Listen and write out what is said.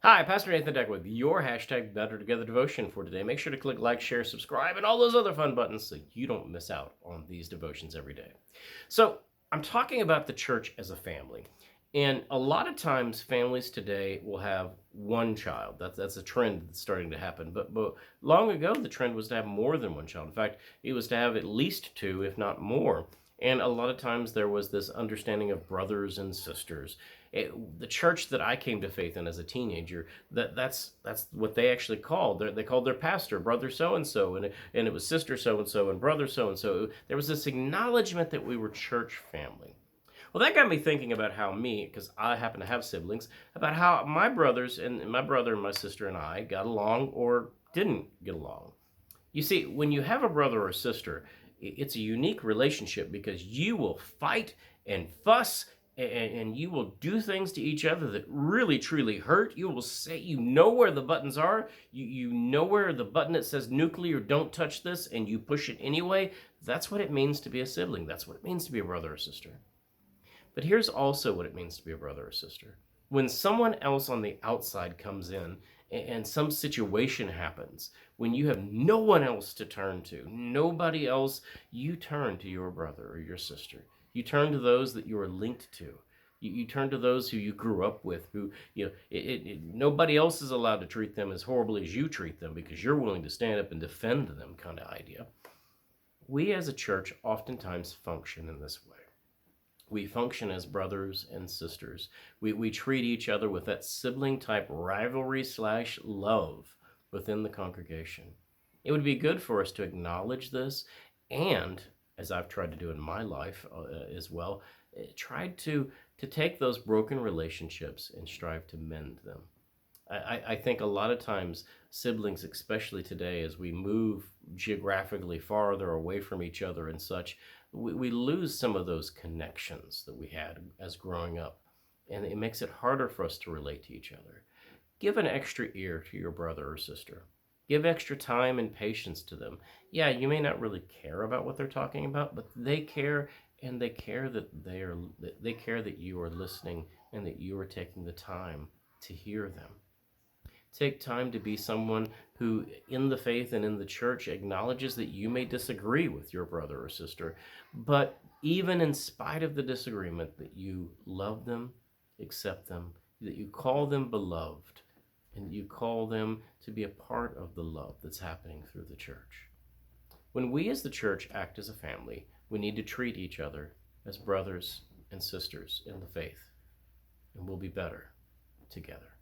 Hi, Pastor Nathan Deck with your hashtag Better Together devotion for today. Make sure to click like, share, subscribe, and all those other fun buttons so you don't miss out on these devotions every day. So, I'm talking about the church as a family. And a lot of times, families today will have one child. That's a trend that's starting to happen. But long ago, the trend was to have more than one child. In fact, it was to have at least two, if not more. And a lot of times, there was this understanding of brothers and sisters. The church that I came to faith in as a teenager, that's what they actually called. They called their pastor brother so and so, and it was sister so and so and brother so and so. There was this acknowledgement that we were church family. Well, that got me thinking about how me, because I happen to have siblings, about how my brother and my sister and I got along or didn't get along. You see, when you have a brother or sister, it's a unique relationship because you will fight and fuss and you will do things to each other that really truly hurt. You will say, you know where the buttons are. You know where the button that says nuclear, don't touch this, and you push it anyway. That's what it means to be a sibling. That's what it means to be a brother or sister. But here's also what it means to be a brother or sister. When someone else on the outside comes in and some situation happens, when you have no one else to turn to, nobody else, you turn to your brother or your sister. You turn to those that you are linked to. You turn to those who you grew up with, who, nobody else is allowed to treat them as horribly as you treat them because you're willing to stand up and defend them, kind of idea. We as a church oftentimes function in this way. We function as brothers and sisters. We treat each other with that sibling type rivalry slash love within the congregation. It would be good for us to acknowledge this and, as I've tried to do in my life as well, tried to take those broken relationships and strive to mend them. I think a lot of times siblings, especially today, as we move geographically farther away from each other and such, we lose some of those connections that we had as growing up. And it makes it harder for us to relate to each other. Give an extra ear to your brother or sister. Give extra time and patience to them. Yeah, you may not really care about what they're talking about, but they care, and they care that you are listening and that you are taking the time to hear them. Take time to be someone who, in the faith and in the church, acknowledges that you may disagree with your brother or sister, but even in spite of the disagreement, that you love them, accept them, that you call them beloved, and you call them to be a part of the love that's happening through the church. When we as the church act as a family, we need to treat each other as brothers and sisters in the faith, and we'll be better together.